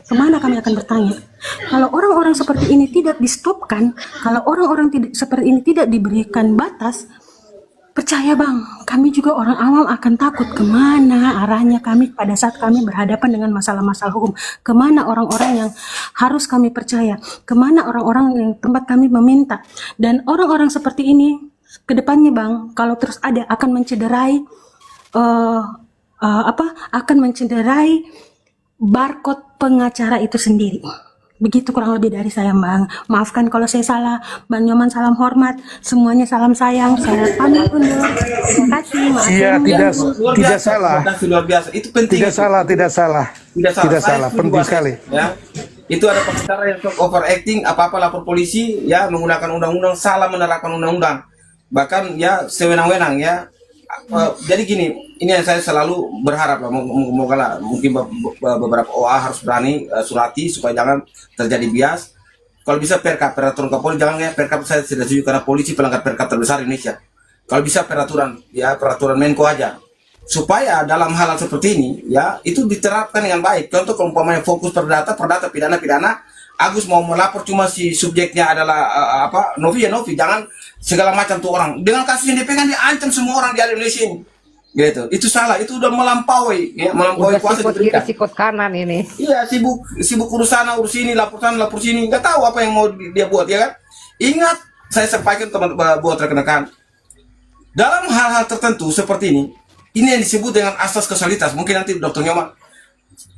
Kemana kami akan bertanya? Kalau orang-orang seperti ini tidak di-stopkan, kalau orang-orang seperti ini tidak diberikan batas, percaya bang, kami juga orang awam akan takut kemana arahnya kami pada saat kami berhadapan dengan masalah-masalah hukum. Kemana orang-orang yang harus kami percaya, kemana orang-orang yang tempat kami meminta. Dan orang-orang seperti ini, kedepannya bang, kalau terus ada akan mencederai, akan mencederai barcode pengacara itu sendiri. Begitu kurang lebih dari saya bang. Maafkan kalau saya salah. Bang Nyoman salam hormat. Semuanya salam sayang. Saya pamit undur. Terima kasih. Maaf Iya, tidak salah. Luar biasa. Itu penting. Tidak salah. Penting sekali. Ya. Itu ada pengacara yang overacting, apa-apa lapor polisi, ya menggunakan undang-undang, salah menerapkan undang-undang. Bahkan ya sewenang-wenang ya. Jadi gini, ini yang saya selalu berharap lah, moga lah, mungkin beberapa OA harus berani surati supaya jangan terjadi bias. Kalau bisa peraturan Kapolri, jangan ya perkap, saya tidak setuju karena polisi pelanggar perkap terbesar Indonesia. Kalau bisa peraturan Menko aja, supaya dalam hal seperti ini ya itu diterapkan dengan baik. Contoh kalau umpamanya fokus perdata pidana, Agus mau melapor cuma si subjeknya adalah Novi ya Novi, jangan segala macam tuh orang. Dengan kasus yang dipegang diancam semua orang di Indonesia ini. Gitu. Itu salah, itu udah melampaui kuasa diberikan. Sikut kanan ini. Iya, sibuk urus sana, urus ini, lapor sana, lapor sini, nggak tahu apa yang mau dia buat ya kan. Ingat, saya sampaikan teman-teman buat rekan-rekan. Dalam hal-hal tertentu seperti ini yang disebut dengan asas kausalitas. Mungkin nanti Dr. Nyoman,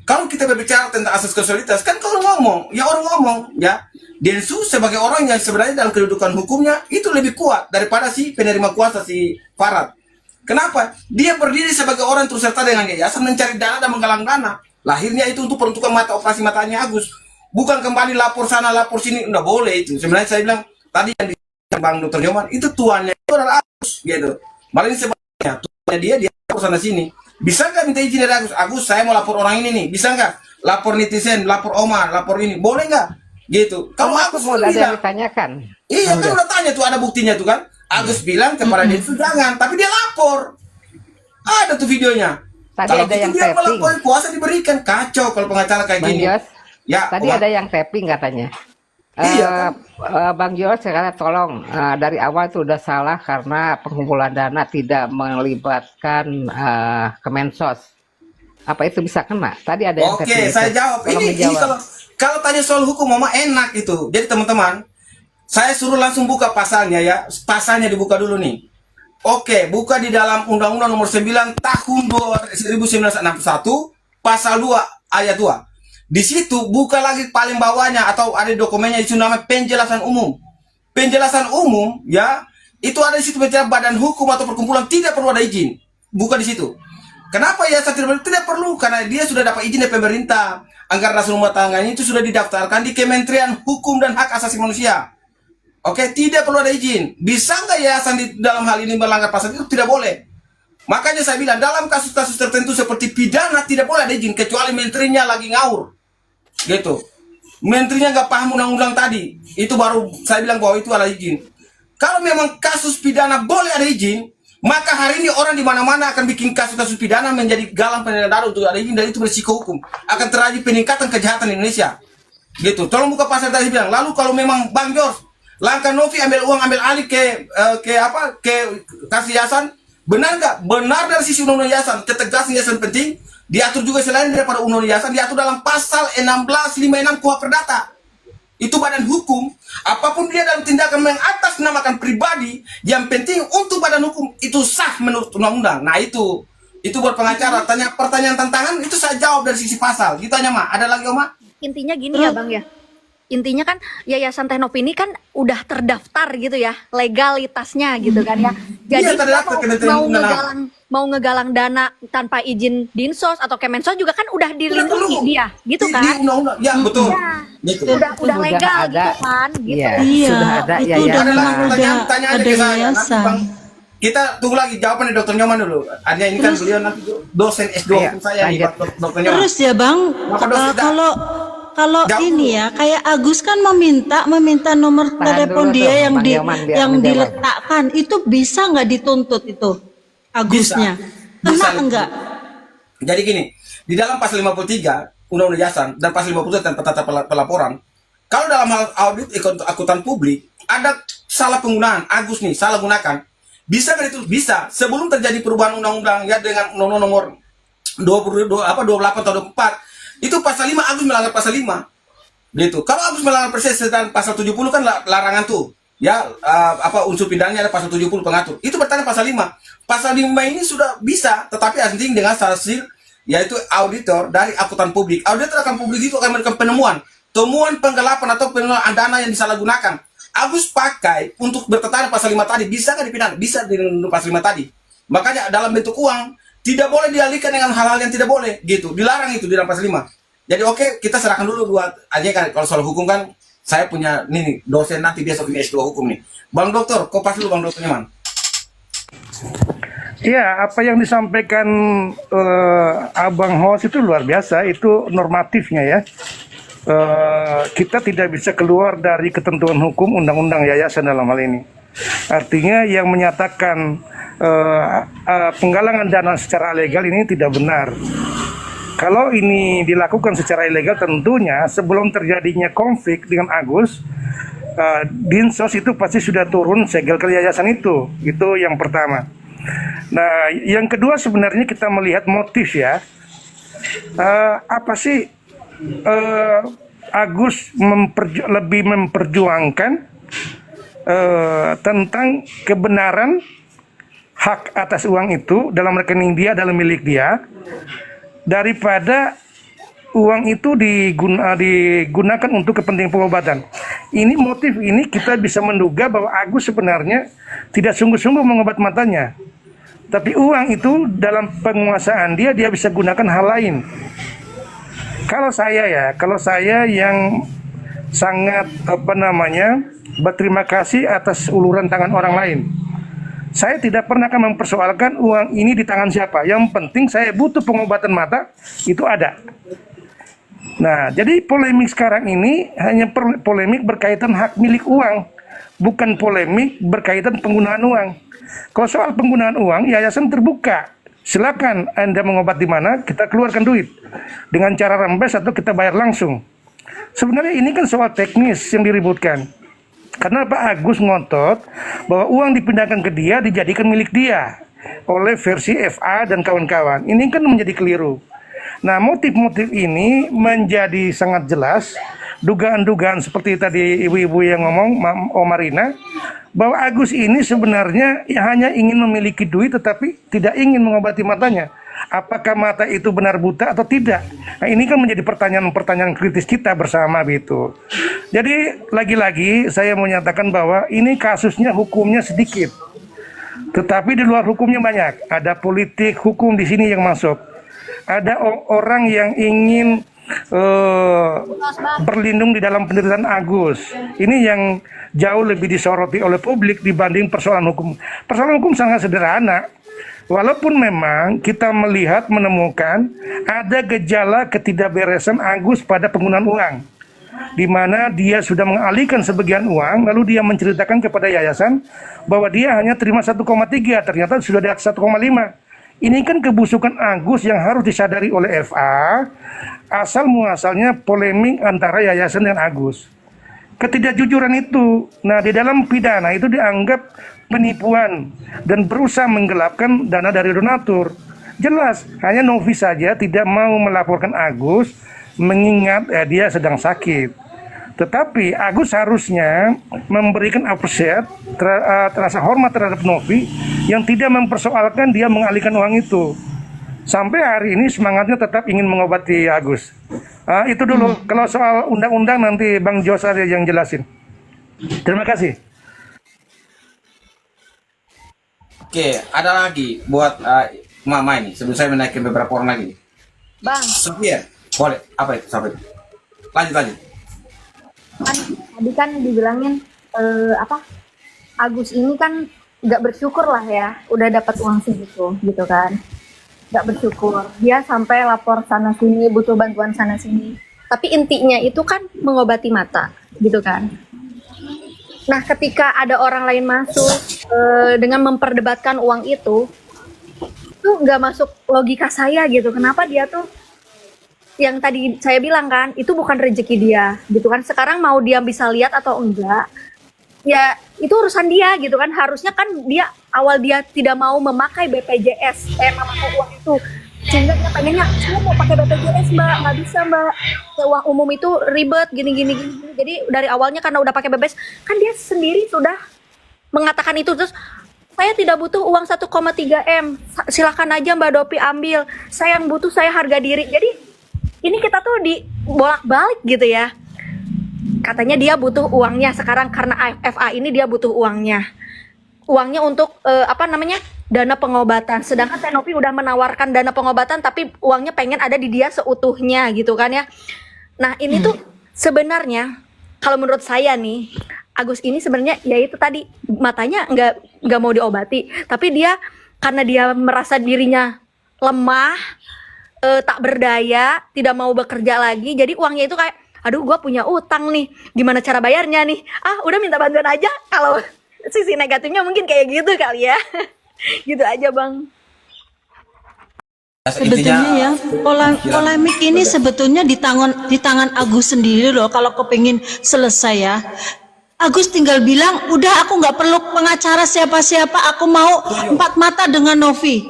kalau kita berbicara tentang asas kausalitas, kan kalau orang ngomong, ya, Densus sebagai orang yang sebenarnya dalam kedudukan hukumnya itu lebih kuat daripada si penerima kuasa, si Farad. Kenapa? Dia berdiri sebagai orang terus serta dengan yayasan mencari dana dan menggalang dana. Lahirnya itu untuk peruntukan operasi matanya Agus. Bukan kembali lapor sana, lapor sini, nggak boleh itu. Sebenarnya saya bilang, tadi yang di Bang Dr. Nyoman, itu tuannya itu adalah Agus, gitu. Malah ini sebenarnya, tuannya dia lapor sana sini. Bisa nggak minta izin dari Agus? Agus, saya mau lapor orang ini nih. Bisa nggak? Lapor netizen, lapor Omar, lapor ini. Boleh nggak? Gitu. Kalau Agus mau ada yang ditanyakan. Iya, kan udah tanya tuh, ada buktinya tuh kan. Agus bilang kepada dia itu jangan, tapi dia lapor. Ada tuh videonya. Tadi kalau ada gitu yang dia tapping. melapor, kuasa diberikan. Kacau kalau pengacara kayak Bang gini. Jos, Ya, tadi ada yang tapping katanya. Iya, Bang Jos, sekarang tolong dari awal itu udah salah karena pengumpulan dana tidak melibatkan Kemensos. Apa itu bisa kena? Tadi ada yang Oke, tapping. saya jawab. Ini kalau tanya soal hukum, mama enak itu. Jadi teman-teman, saya suruh langsung buka pasalnya ya. Pasalnya dibuka dulu nih. Oke, buka di dalam Undang-Undang Nomor 9 Tahun 1961, Pasal 2 Ayat 2. Di situ buka lagi paling bawahnya atau ada dokumennya itu namanya penjelasan umum. Penjelasan umum ya, itu ada di situ bicara badan hukum atau perkumpulan tidak perlu ada izin. Buka di situ. Kenapa ya tidak perlu? Karena dia sudah dapat izin dari pemerintah. Anggaran dasar rumah tangganya itu sudah didaftarkan di Kementerian Hukum dan Hak Asasi Manusia. Oke, tidak perlu ada izin. Bisa nggak yayasan di dalam hal ini melanggar pasal itu? Tidak boleh. Makanya saya bilang dalam kasus-kasus tertentu seperti pidana tidak boleh ada izin kecuali menterinya lagi ngawur. Gitu. Menterinya nggak paham undang-undang tadi. Itu baru saya bilang bahwa itu ada izin. Kalau memang kasus pidana boleh ada izin, maka hari ini orang di mana-mana akan bikin kasus-kasus pidana menjadi galang penyelenggara untuk ada izin dan itu berisiko hukum. Akan terjadi peningkatan kejahatan di Indonesia. Gitu. Tolong buka pasal tadi bilang. Lalu kalau memang Bang George langkah Novi ambil uang, ambil alih ke kasih yayasan, benar nggak? Benar dari sisi undang-undang yayasan, ketegasan yayasan penting, diatur juga selain daripada undang-undang yayasan, diatur dalam pasal 1656 KUH Perdata. Itu badan hukum, apapun dia dalam tindakan mengatasnamakan pribadi, yang penting untuk badan hukum itu sah menurut undang-undang. Nah itu buat pengacara, tanya pertanyaan tantangan, itu saya jawab dari sisi pasal. Gitu aja, Ma. Ada lagi, Oma? Intinya gini ya, Bang ya. Intinya kan Yayasan Teknov ini kan udah terdaftar gitu ya, legalitasnya gitu kan ya. Jadi mau ngegalang dana tanpa izin Dinsos atau Kemensos juga kan udah dilindungi dia, gitu kan? Di undang-undang, ya betul. Ya, Gitu. udah legal ada, gitu kan? Gitu. Iya, Iya, sudah ada itu yayasan. udah memang Tanya aja ada ke saya. yayasan. Bang, kita tunggu lagi jawabannya Dr. Nyoman dulu. Artinya ini kan beliau nanti dosen S2 hukum saya nih, Dr. Nyoman. Terus ya Bang, kalau ini ya kayak Agus kan meminta nomor Tahan telepon dulu dia tuh, yang Bang Yoman, biar yang menjawab. diletakkan itu bisa nggak dituntut itu Agusnya? Bisa. Kena enggak? Jadi gini, di dalam pasal 53 Undang-Undang Yayasan dan pasal 50 tentang tata pelaporan. Kalau dalam hal audit akuntan publik ada salah penggunaan, Agus nih salah gunakan, bisa kan itu? Bisa. Sebelum terjadi perubahan undang-undang ya dengan undang-undang nomor 28 tahun 24, itu pasal 5 Agus melanggar pasal 5. Gitu. Kalau Agus melanggar persis dan pasal 70 kan larangan tuh. Ya, unsur pidananya ada pasal 70 pengatur. Itu bertanya pasal 5. Pasal 5 ini sudah bisa, tetapi asing dengan hasil yaitu auditor dari akuntan publik. Auditor akan publik itu akan memberikan temuan penggelapan atau pengelolaan dana yang disalahgunakan. Agus pakai untuk bertentangan pasal 5 tadi, bisa kan dipidana? Bisa dengan pasal 5 tadi. Makanya dalam bentuk uang tidak boleh dialihkan dengan hal-hal yang tidak boleh, gitu. Dilarang itu di dalam pasal 5. Jadi oke, kita serahkan dulu buat aja kan. Kalau soal hukum kan saya punya nih dosen nanti besok ini S2 hukum nih. Bang Dokter, kopas dulu Bang Dokter Nyaman. Ya, apa yang disampaikan Abang Hos itu luar biasa, itu normatifnya ya. Kita tidak bisa keluar dari ketentuan hukum undang-undang yayasan dalam hal ini. Artinya yang menyatakan penggalangan dana secara legal ini tidak benar. Kalau ini dilakukan secara ilegal, tentunya sebelum terjadinya konflik dengan Agus, Dinsos itu pasti sudah turun segel ke yayasan itu. Itu yang pertama. Nah, yang kedua sebenarnya kita melihat motif ya. Apa sih Agus lebih memperjuangkan tentang kebenaran hak atas uang itu dalam rekening dia, dalam milik dia, daripada uang itu digunakan untuk kepentingan pengobatan. Ini motif ini kita bisa menduga bahwa Agus sebenarnya tidak sungguh-sungguh mengobat matanya. Tapi uang itu dalam penguasaan dia bisa gunakan hal lain. Kalau saya yang sangat berterima kasih atas uluran tangan orang lain. Saya tidak pernah akan mempersoalkan uang ini di tangan siapa. Yang penting saya butuh pengobatan mata, itu ada. Nah, jadi polemik sekarang ini hanya polemik berkaitan hak milik uang, bukan polemik berkaitan penggunaan uang. Kalau soal penggunaan uang, yayasan terbuka. Silakan Anda mengobat di mana, kita keluarkan duit dengan cara rembes atau kita bayar langsung. Sebenarnya ini kan soal teknis yang diributkan. Karena Pak Agus ngotot bahwa uang dipindahkan ke dia, dijadikan milik dia oleh versi FA dan kawan-kawan. Ini kan menjadi keliru. Nah, motif-motif ini menjadi sangat jelas. Dugaan-dugaan seperti tadi ibu-ibu yang ngomong, Omarina, bahwa Agus ini sebenarnya hanya ingin memiliki duit tetapi tidak ingin mengobati matanya. Apakah mata itu benar buta atau tidak? Nah, ini kan menjadi pertanyaan-pertanyaan kritis kita bersama gitu. Jadi lagi-lagi saya menyatakan bahwa ini kasusnya hukumnya sedikit, tetapi di luar hukumnya banyak. Ada politik hukum di sini yang masuk. Ada orang yang ingin berlindung di dalam penderitaan Agus. Ini yang jauh lebih disoroti oleh publik dibanding persoalan hukum. Persoalan hukum sangat sederhana. Walaupun memang kita menemukan ada gejala ketidakberesan Agus pada penggunaan uang, di mana dia sudah mengalihkan sebagian uang, lalu dia menceritakan kepada yayasan bahwa dia hanya terima 1,3, ternyata sudah di atas 1,5. Ini kan kebusukan Agus yang harus disadari oleh FA, asal muasalnya polemik antara yayasan dan Agus. Ketidakjujuran itu, nah di dalam pidana itu dianggap penipuan dan berusaha menggelapkan dana dari donatur. Jelas, hanya Novi saja tidak mau melaporkan Agus mengingat dia sedang sakit. Tetapi Agus harusnya memberikan apresiat, rasa hormat terhadap Novi yang tidak mempersoalkan dia mengalihkan uang itu. Sampai hari ini semangatnya tetap ingin mengobati Agus. Itu dulu. Kalau soal undang-undang nanti Bang Jos ada yang jelasin. Terima kasih. Oke, ada lagi buat Mama ini. Sebelum saya menaikkan beberapa orang lagi. Bang, Sofia, boleh. Apa itu? Sampai. Lanjut. kan tadi kan dibilangin Agus ini kan nggak bersyukur lah ya, udah dapat uang segitu gitu kan, nggak bersyukur, dia sampai lapor sana sini, butuh bantuan sana sini, tapi intinya itu kan mengobati mata gitu kan. Nah, ketika ada orang lain masuk dengan memperdebatkan uang itu nggak masuk logika saya gitu, kenapa dia tuh yang tadi saya bilang kan, itu bukan rezeki dia, gitu kan. Sekarang mau dia bisa lihat atau enggak, ya itu urusan dia, gitu kan. Harusnya kan dia dia tidak mau memakai BPJS, memakai uang itu, sehingga dia pengennya, saya mau pakai BPJS mbak, nggak bisa mbak, ya, uang umum itu ribet, gini. Jadi dari awalnya karena udah pakai BPJS, kan dia sendiri sudah mengatakan itu. Terus saya tidak butuh uang 1,3 M, silakan aja Mbak Dopi ambil, saya yang butuh, saya harga diri. Jadi ini kita tuh dibolak-balik gitu ya. Katanya dia butuh uangnya sekarang karena FA ini, dia butuh uangnya untuk dana pengobatan. Sedangkan Tenopi udah menawarkan dana pengobatan, tapi uangnya pengen ada di dia seutuhnya gitu kan ya. Nah ini tuh sebenarnya kalau menurut saya nih, Agus ini sebenarnya ya itu tadi, matanya nggak mau diobati, tapi dia karena dia merasa dirinya lemah, tak berdaya, tidak mau bekerja lagi, jadi uangnya itu kayak, aduh gue punya utang nih, gimana cara bayarnya nih, udah minta bantuan aja. Kalau sisi negatifnya mungkin kayak gitu kali ya. Gitu aja bang. Sebetulnya ya, polemik ini sebetulnya di tangan Agus sendiri loh. Kalau kepingin selesai ya, Agus tinggal bilang, udah aku nggak perlu pengacara siapa-siapa, aku mau empat mata dengan Novi.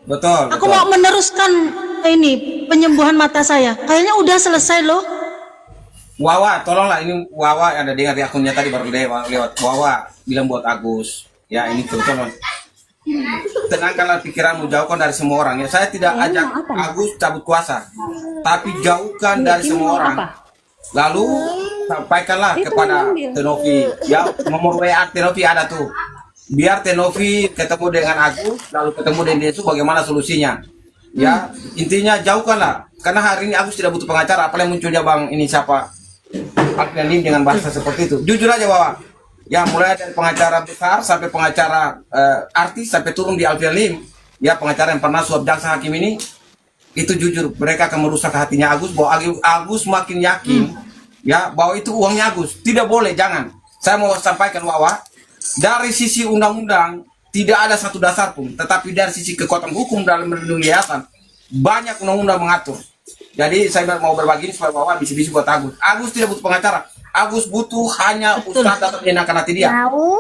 Betul. Aku mau meneruskan ini penyembuhan mata saya. Kayaknya udah selesai loh. Wawa, tolonglah, ini Wawa ada dengar di akunnya tadi baru lewat. Wawa bilang buat Agus, ya ini terutama tenangkanlah pikiranmu, jauhkan dari semua orang. Ya saya tidak ajak Agus cabut kuasa, tapi jauhkan dari semua orang. Lalu sampaikanlah kepada Tenovi, ya nomor WA Tenovi ada tuh. Biar Tenovi ketemu dengan Agus, lalu ketemu dengan Yesus, bagaimana solusinya. Ya intinya jauhkanlah, karena hari ini Agus tidak butuh pengacara. Apalagi munculnya bang ini siapa, Alfian Lim dengan bahasa seperti itu. Jujur aja Wawa, ya mulai dari pengacara besar sampai pengacara artis sampai turun di Alfian Lim, ya pengacara yang pernah suap jaksa hakim ini, itu jujur mereka akan merusak hatinya Agus, bahwa Agus makin yakin ya bahwa itu uangnya Agus. Tidak boleh, jangan. Saya mau sampaikan Wawa, dari sisi undang-undang tidak ada satu dasar pun, tetapi dari sisi kekuatan hukum dalam melindungi yayasan banyak undang-undang mengatur. Jadi saya mau berbagi ini supaya Wawa bisi-bisi buat Agus. Agus tidak butuh pengacara. Agus butuh hanya ustaz atau menenangkan hati dia.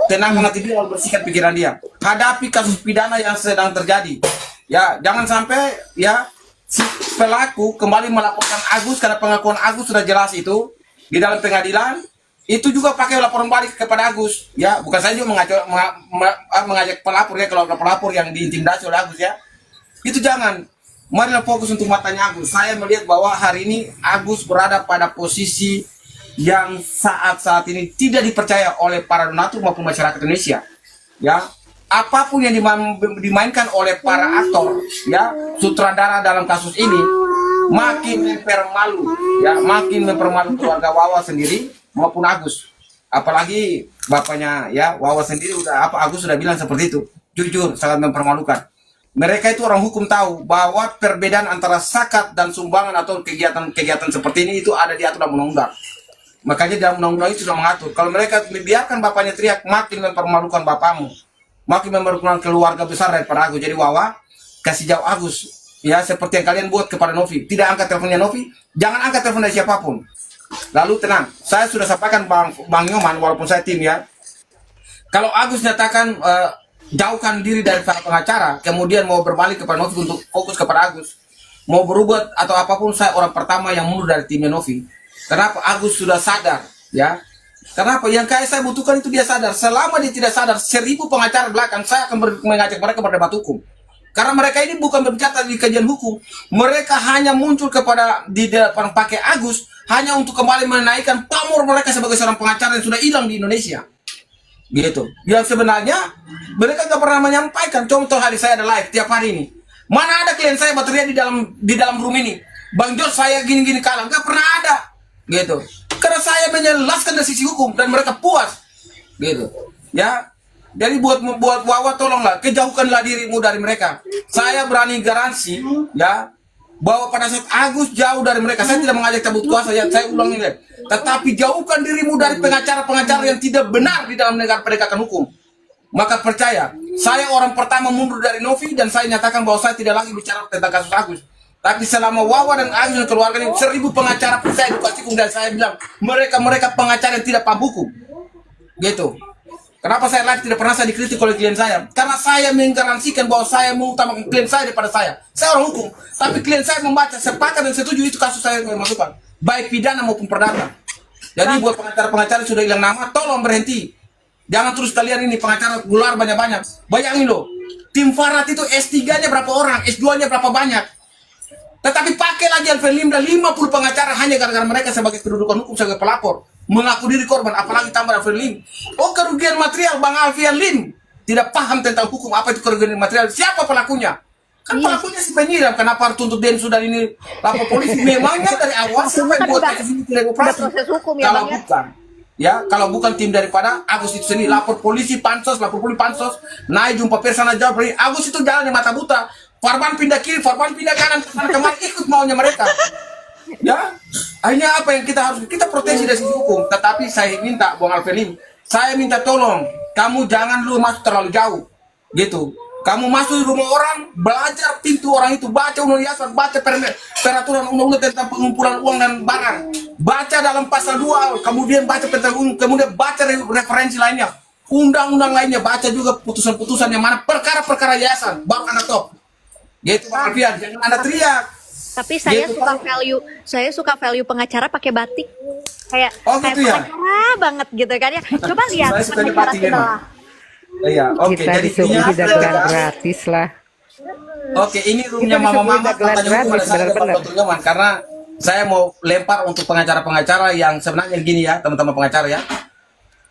Tenangkan hati dia, lalu bersihkan pikiran dia. Hadapi kasus pidana yang sedang terjadi. Ya, jangan sampai ya si pelaku kembali melaporkan Agus karena pengakuan Agus sudah jelas itu di dalam pengadilan. Itu juga pakai laporan balik kepada Agus. Ya, bukan saja mengajak pelapor ya, kalau pelapor yang diintimidasi oleh Agus ya. Itu jangan. Marilah fokus untuk matanya Agus. Saya melihat bahwa hari ini Agus berada pada posisi yang saat ini tidak dipercaya oleh para donatur maupun masyarakat Indonesia. Ya, apapun yang dimainkan oleh para aktor, ya, sutradara dalam kasus ini makin mempermalu, ya, makin mempermalu keluarga Wawa sendiri maupun Agus. Apalagi bapaknya ya Wawa sendiri Agus sudah bilang seperti itu. Jujur sangat mempermalukan. Mereka itu orang hukum tahu bahwa perbedaan antara zakat dan sumbangan atau kegiatan seperti ini itu ada diatur dalam undang-undang. Makanya dalam undang-undang itu sudah mengatur. Kalau mereka membiarkan bapaknya teriak, makin mempermalukan bapakmu, makin mempermalukan keluarga besar daripada Agus. Jadi Wawa, kasih jauh Agus. Ya seperti yang kalian buat kepada Novi. Tidak angkat teleponnya Novi, jangan angkat telepon dari siapapun. Lalu tenang, saya sudah sampaikan Bang Nyoman, walaupun saya tim ya. Kalau Agus nyatakan jauhkan diri dari para pengacara, kemudian mau berbalik kepada Novi untuk fokus kepada Agus, mau berubah atau apapun, saya orang pertama yang mundur dari timnya Novi. Kenapa? Agus sudah sadar, ya. Kenapa? Yang kayak saya butuhkan itu dia sadar. Selama dia tidak sadar, 1000 pengacara belakang saya akan mengajak mereka berdebat hukum. Karena mereka ini bukan berbicara di kajian hukum, mereka hanya muncul di depan pakai Agus hanya untuk kembali menaikkan pamor mereka sebagai seorang pengacara yang sudah hilang di Indonesia. Gitu. Yang sebenarnya mereka nggak pernah menyampaikan. Contoh hari saya ada live tiap hari ini. Mana ada klien saya bateria di dalam room ini. Bang Jos saya gini-gini kalah, nggak pernah ada. Gitu. Karena saya menjelaskan dari sisi hukum dan mereka puas. Gitu. Ya. Jadi buat Wawa tolonglah kejauhkanlah dirimu dari mereka. Saya berani garansi ya bahwa pada saat Agus jauh dari mereka, saya tidak mengajak cabut kuasa ya, saya ulangi deh. Tetapi jauhkan dirimu dari pengacara-pengacara yang tidak benar di dalam negara penegakan hukum. Maka percaya, saya orang pertama mundur dari Novi dan saya nyatakan bahwa saya tidak lagi bicara tentang kasus Agus. Tapi selama Wawa dan Agus dan keluarganya 1000 pengacara pun saya edukasi hukum, dan saya bilang mereka pengacara yang tidak paham hukum. Gitu. Kenapa saya live tidak pernah saya dikritik oleh klien saya? Karena saya menggaransikan bahwa saya mengutamakan klien saya daripada saya. Saya orang hukum, tapi klien saya membaca, sepakat dan setuju itu kasus saya yang masukkan, baik pidana maupun perdata. Jadi buat pengacara-pengacara sudah hilang nama, tolong berhenti. Jangan terus kalian ini pengacara gular banyak-banyak. Bayangin loh, tim Farhat itu S3-nya berapa orang, S2-nya berapa banyak. Tetapi pakai lagi Alfian Lim dan 50 pengacara hanya gara-gara mereka sebagai kedudukan hukum, sebagai pelapor, mengaku diri korban, apalagi tambah Alfian Lim. Oh, kerugian material Bang Alfian Lim tidak paham tentang hukum, apa itu kerugian material, siapa pelakunya? Kan pelakunya si penyiram, kenapa harus tuntut Densus dan ini lapor polisi? Memangnya dari awal siapa yang buat kasus ini tidak operasi? proses hukum ya, Kalau Bang, ya? bukan, ya kalau bukan tim daripada Agus itu sendiri, lapor polisi pansos, naik jumpa pers sana jawab, Agus itu jalan di mata buta. Farban pindah kiri, Farban pindah kanan, kemana ikut maunya mereka. Ya, akhirnya apa yang kita proteksi dari sisi hukum. Tetapi saya minta, Bang Alfian, saya minta tolong, kamu jangan lu masuk terlalu jauh, gitu. Kamu masuk di rumah orang, belajar pintu orang itu, baca undang-undang, baca peraturan undang-undang tentang pengumpulan uang dan barang, baca dalam pasal 2, kemudian baca tentang kemudian baca referensi lainnya, undang-undang lainnya, baca juga putusan-putusan yang mana perkara-perkara yayasan, baru Anda top. Gitu Bang Alfian, jangan Anda teriak. Tapi saya Gitu, suka value pengacara pakai batik. Kayak gitu ya? pengacara banget gitu kan ya. Coba lihat Saya suka pengacara batik kita memang. lah. Iya, oke. Kita Jadi disuguhi ini dagelan gratis lah. Oke, ini roomnya Kita Mama disuguhi Mama dagelan katanya hukum ada gratis, saya benar-benar. dapat nyaman, karena saya mau lempar untuk pengacara-pengacara yang sebenarnya gini ya, teman-teman pengacara ya.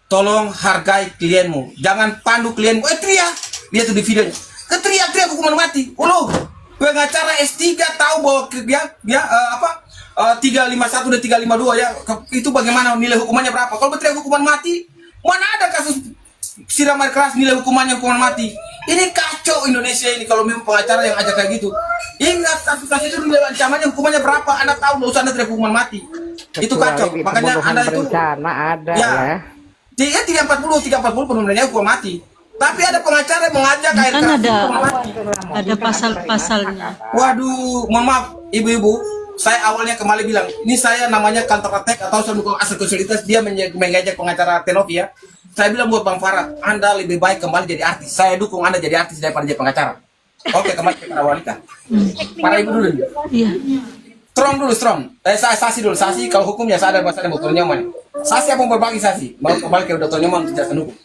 Tolong hargai klienmu, jangan pandu klienmu. Teriak, lihat tuh di videonya. Teriak hukuman mati. Loh, pengacara S3 tahu bahwa dia 351 dan 352 ya, itu bagaimana nilai hukumannya berapa? Kalau berteriak hukuman mati, mana ada kasus siram air keras nilai hukumannya hukuman mati? Ini kacau Indonesia ini kalau memang pengacara yang ajak kayak gitu. Ingat kasus-kasus itu nilai ancamannya hukumannya berapa? Anda tahu, nggak usah Anda teriak hukuman mati. Itu kacau. Kecuali Makanya pembunuhan Anda itu berencana ada ya. Dia 340 pembunuhannya hukuman mati. Tapi ada pengacara yang mengajak air Kan keras ada hukuman mati. pasal-pasalnya. Waduh, mohon maaf ibu-ibu, saya awalnya kembali bilang, ini saya namanya counter attack atau saya mendukung asal konsulitas, dia mengajak pengacara Tenovi ya. Saya bilang buat Bang Farhat, Anda lebih baik kembali jadi artis. Saya dukung Anda jadi artis daripada jadi pengacara. Oke, kembali ke para wanita. Para ibu dulu. Iya. Strong. Saya Sasi dulu. Sasi kalau hukumnya saya ada bahasa Dr. Nyoman. Sasi apa mau berbagi Sasi? Mau kembali ke Dr. Nyoman untuk jelasan hukum.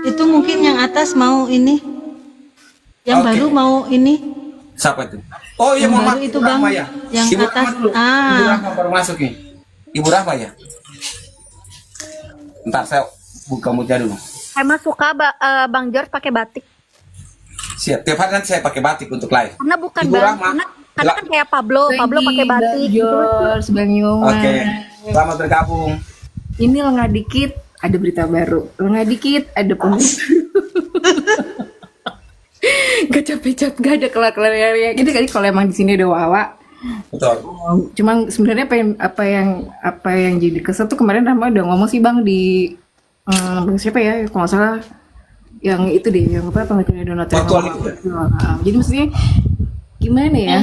Itu mungkin yang atas mau ini. Yang Oke. baru mau ini. Siapa itu? Oh iya, Yang mohon baru maaf, itu, Ibu Bang. Rahma ya. Yang Ibu atas. Rahma dulu. Ibu Rahma baru masuk nih. Ibu Rahma ya. Ntar saya buka muja dulu. Emang suka Bang George pakai batik. Siap. Tiap hari nanti saya pakai batik untuk live. Karena bukan Ibu Bang, Rahma. karena kan kayak Pablo pakai batik gitu. George, Bang Yoman. Oke. Selamat bergabung. Ini lengah dikit ada berita baru. Lengah dikit ada pembunuhan. Gak capek-capek, gak ada kelar-kelarnya. Gitu kali kalau emang di sini ada Wawa. Betul. Cuman sebenarnya apa yang jadi kesel tuh kemarin Rahma udah ngomong sih Bang di siapa ya kalau nggak salah yang itu deh yang apa pengacaranya Donald Trump. Waktu itu ya? Jadi maksudnya gimana ya?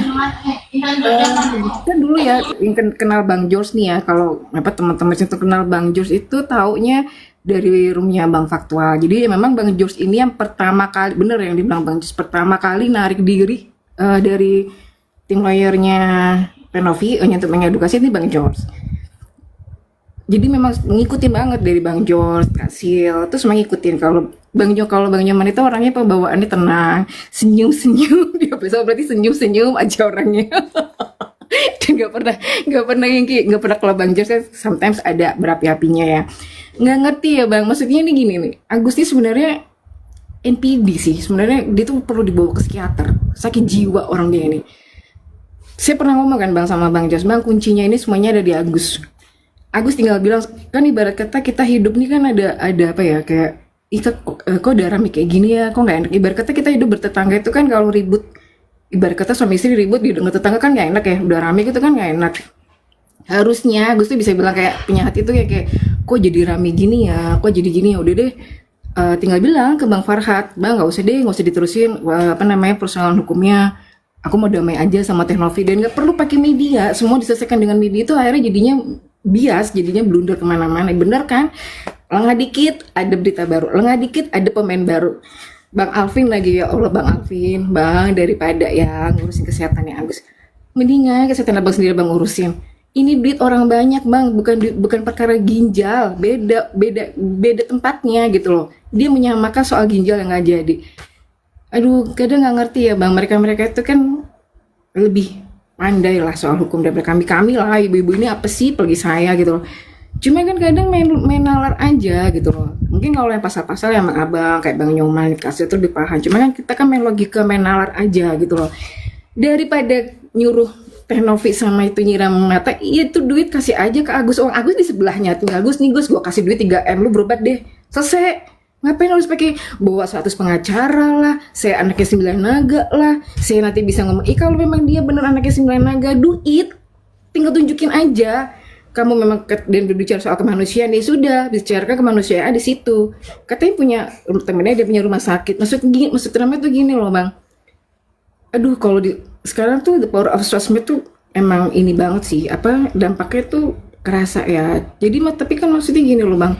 Kan dulu ya yang kenal Bang George nih ya, kalau apa teman-teman itu kenal Bang George itu taunya dari roomnya Bang Faktual. Jadi memang Bang George ini yang pertama kali, bener yang dibilang Bang George, pertama kali narik diri dari tim lawyernya Tenovi untuk mengedukasi ini Bang George. Jadi memang ngikutin banget dari Bang George, Kak Sil, terus mengikutin kalau Bang Nyoman itu orangnya pembawaannya tenang, senyum-senyum, dia biasa berarti senyum-senyum aja orangnya. Dan nggak pernah kalau Bang George kan sometimes ada berapi-apinya ya. Nggak ngerti ya Bang, maksudnya ini gini nih, Agus ini sebenarnya NPD sih, sebenarnya dia tuh perlu dibawa ke psikiater, sakit jiwa orang dia ini. Saya pernah ngomong kan Bang sama Bang Jos, Bang kuncinya ini semuanya ada di Agus. Agus tinggal bilang, kan ibarat kata kita hidup nih kan ada apa ya, kayak kok udah rame kayak gini ya, kok nggak enak. Ibarat kata kita hidup bertetangga itu kan kalau ribut, ibarat kata suami istri ribut di dengan tetangga kan nggak enak ya, udah rame gitu kan nggak enak. Harusnya Agus tuh bisa bilang kayak punya hati tuh kayak kok jadi rame gini ya, kok jadi gini ya, udah deh. Tinggal bilang ke Bang Farhat, Bang nggak usah diterusin apa namanya persoalan hukumnya. aku mau damai aja sama Teh Novi dan nggak perlu pakai media, semua diselesaikan dengan media, itu akhirnya jadinya bias, jadinya blunder kemana-mana. Bener kan? Lengah dikit ada berita baru, lengah dikit ada pemain baru. Bang Alvin lagi, ya Allah Bang Alvin, Bang, daripada ya ngurusin kesehatannya Agus, mendingan kesehatan Abang sendiri Bang urusin. Ini duit orang banyak Bang, bukan perkara ginjal, beda tempatnya gitu loh. Dia menyamakan soal ginjal yang nggak jadi. Aduh, kadang nggak ngerti ya Bang, mereka itu kan lebih pandai lah soal hukum daripada kami lah, ibu-ibu ini apa sih pergi saya gitu loh. Cuma kan kadang main nalar aja gitu loh. Mungkin kalau yang pasal-pasal yang abang kayak Bang Nyoman kasih itu lebih paham. Cuma kan kita kan main logika, main nalar aja gitu loh. Daripada nyuruh Teh Novi sama itu nyiram mata, iya itu duit kasih aja ke Agus. Oh Agus di sebelahnya, tinggal Agus nih Gus, gue kasih duit 3M, lu berobat deh, selesai. Ngapain harus pakai bawa 100 pengacara lah, saya anaknya 9 naga lah, saya nanti bisa ngomong, kalau memang dia bener anaknya 9 naga, duit, tinggal tunjukin aja. Kamu memang dan berbicara soal kemanusiaan, ya sudah, bicarakan kemanusiaan di situ. Katanya punya temennya, dia punya rumah sakit. Maksud drama tuh gini loh Bang. Aduh, kalau sekarang tuh the power of sosmed tuh emang ini banget sih, dampaknya tuh kerasa ya. Jadi tapi kan maksudnya gini loh Bang.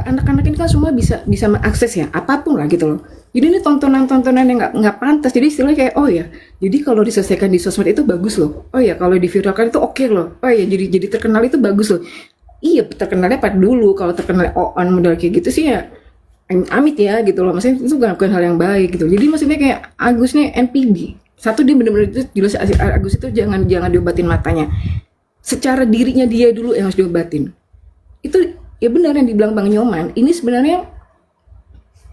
Anak-anak ini kan semua bisa mengakses ya apapun lah gitu loh. Jadi ini tontonan yang nggak pantas. Jadi istilahnya kayak oh ya, jadi kalau diselesaikan di sosmed itu bagus loh. Oh ya, kalau diviralkan itu oke loh. Oh ya, jadi terkenal itu bagus loh. Iya, terkenalnya pada dulu. Kalau terkenal on model kayak gitu sih ya amit ya gitu loh. Maksudnya itu bukan hal yang baik gitu. Jadi maksudnya kayak Agus nih NPB. Satu, dia benar-benar itu jelas Agus itu jangan diobatin matanya. Secara dirinya dia dulu yang harus diobatin. Itu ya benar yang dibilang Bang Nyoman, ini sebenarnya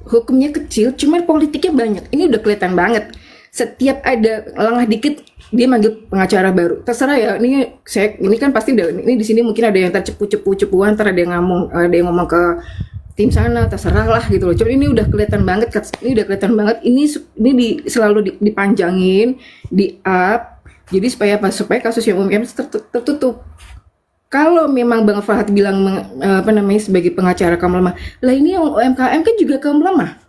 hukumnya kecil, cuman politiknya banyak. Ini udah kelihatan banget. Setiap ada lengah dikit, dia manggil pengacara baru. Terserah ya, ini kan pasti udah, ini di sini mungkin ada yang tercepu-cepuan, ntar ada yang ngomong ke tim sana, terserah lah gitu loh. Cuman ini udah kelihatan banget, ini selalu dipanjangin, di-up, jadi supaya kasus yang UMKM tertutup. Kalau memang Bang Farhad bilang sebagai pengacara kaum lemah, lah ini yang UMKM kan juga kaum lemah.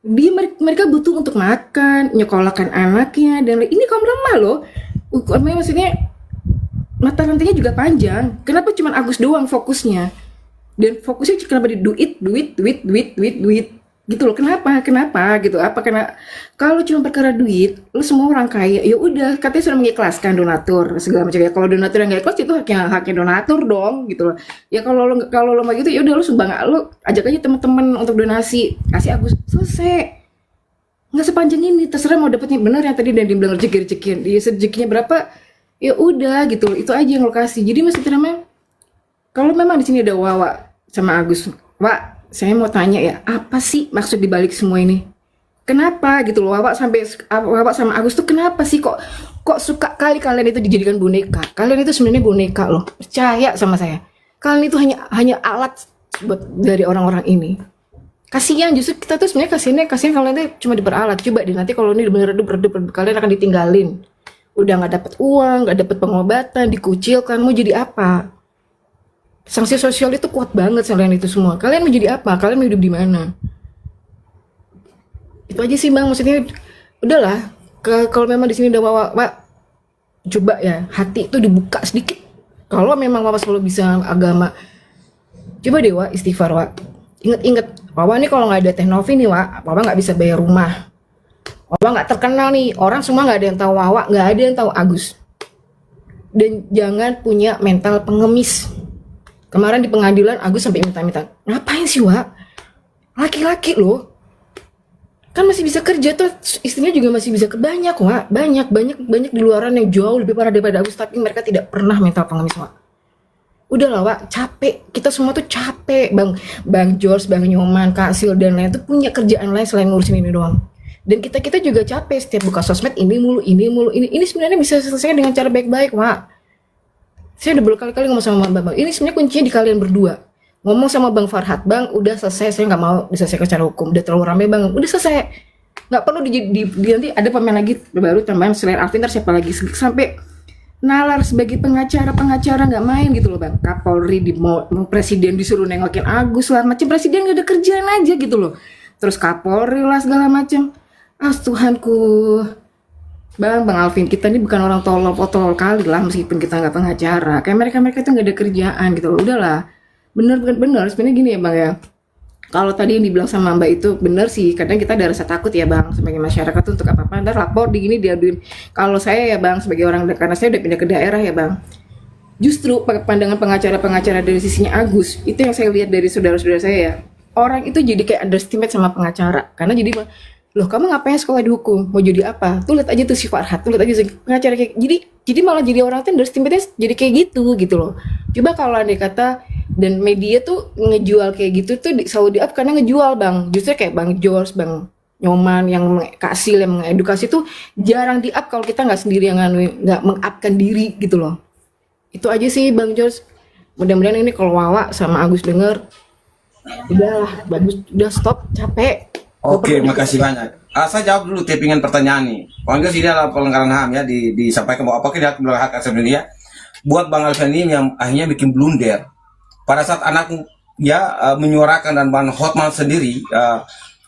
Mereka butuh untuk makan, nyekolahkan anaknya, dan ini kaum lemah loh. Maksudnya mata rantainya juga panjang. Kenapa cuma Agus doang fokusnya? Dan fokusnya kenapa di duit gitu loh. Kenapa gitu? Karena kalau cuma perkara duit, lu semua orang kaya, ya udah katanya sudah mengikhlaskan donatur segala macam ya. Kalau donatur yang nggak ikhlas itu haknya donatur dong gitu loh. Ya kalau lo mah gitu ya udah lu sumbang, lu ajak aja teman-teman untuk donasi, kasih Agus, selesai. Nggak sepanjang ini, terserah mau dapetnya bener yang tadi dan dibilang rezeki-rezekian, dia rezekinya berapa, ya udah gitu loh. Itu aja yang lo kasih. Jadi maksudnya namanya kalau memang di sini ada Wawa sama Agus, Wak, saya mau tanya ya, apa sih maksud dibalik semua ini? Kenapa gitu loh, Wawa sama Agus tuh kenapa sih kok suka kali kalian itu dijadikan boneka? Kalian itu sebenarnya boneka loh, percaya sama saya. Kalian itu hanya alat buat dari orang-orang ini. Kasihan, justru kita tuh sebenarnya kasihan kalian itu cuma diperalat. Coba deh nanti kalau ini bener-bener redup, kalian akan ditinggalin. Udah nggak dapat uang, nggak dapat pengobatan, dikucilkan, mau jadi apa? Sanksi sosial itu kuat banget selain itu semua. Kalian mau jadi apa? Kalian mau hidup di mana? Itu aja sih Bang, maksudnya udahlah. Kalau memang di sini udah Wawa, coba ya hati itu dibuka sedikit. Kalau memang Wawa selalu bisa agama, coba deh Wawa istighfar Wawa. Ingat Wawa nih kalau nggak ada Teh Novi nih Wawa nggak bisa bayar rumah. Wawa nggak terkenal nih, orang semua nggak ada yang tahu Wawa, nggak ada yang tahu Agus. Dan jangan punya mental pengemis. Kemarin di pengadilan Agus sampai minta-minta, ngapain sih Wak? Laki-laki loh, kan masih bisa kerja tuh, istrinya juga masih bisa kebanyak Wak, banyak di luaran yang jauh lebih parah daripada Agus, tapi mereka tidak pernah mental pengemis Wak. Udahlah Wak, capek, kita semua tuh capek, Bang George, Bang Nyoman, Kak Sil dan lain tuh punya kerjaan lain selain ngurusin ini doang. Dan kita juga capek setiap buka sosmed ini mulu. Ini sebenarnya bisa selesai dengan cara baik-baik Wak. Saya udah berkali-kali ngomong sama Bang. Ini sebenarnya kuncinya di kalian berdua. Ngomong sama Bang Farhad, Bang, udah selesai, saya nggak mau diselesaikan secara hukum. Udah terlalu rame Bang, udah selesai. Nggak perlu nanti ada pemain lagi baru tambahan selain Alvin, siapa lagi sampai nalar sebagai pengacara nggak main gitu loh Bang. Kapolri mau presiden disuruh nengokin Agus lah, macam presiden nggak ada kerjaan aja gitu loh. Terus Kapolri lah segala macam. Tuhanku. Bang Alvin, kita ini bukan orang tolol kali lah, meskipun kita nggak pengacara. Kayak mereka itu nggak ada kerjaan gitu loh. Udahlah, bener sebenarnya gini ya Bang ya. Kalau tadi yang dibilang sama Mbak itu bener sih, kadang kita ada rasa takut ya Bang sebagai masyarakat tuh untuk apa-apa, ntar lapor di gini diaduin. Kalau saya ya Bang sebagai orang, karena saya udah pindah ke daerah ya Bang, justru pandangan pengacara-pengacara dari sisinya Agus itu yang saya lihat dari saudara-saudara saya ya, orang itu jadi kayak underestimate sama pengacara, karena jadi loh kamu ngapain sekolah di hukum, mau jadi apa, tuh lihat aja tuh si Farhad, tuh lihat aja si pengacara kayak, jadi malah jadi orang tuh underestimate jadi kayak gitu loh. Coba kalau andai kata dan media tuh ngejual kayak gitu tuh selalu di up karena ngejual Bang, justru kayak Bang George, Bang Nyoman yang kasih yang mengedukasi tuh jarang di up kalau kita nggak sendiri yang nggak mengupkan diri gitu loh. Itu aja sih Bang George. Mudah-mudahan ini kalau Wawa sama Agus denger, udahlah bagus, udah stop, capek. Oke, makasih banyak. Saya jawab dulu tapingan pertanyaan nih. Bang Jos, ini adalah pelanggaran HAM ya, disampaikan bahwa apakah dia hak asasi manusia buat Bang Alvin ini yang akhirnya bikin blunder. Pada saat anakmu ya menyuarakan dan Bang Hotman sendiri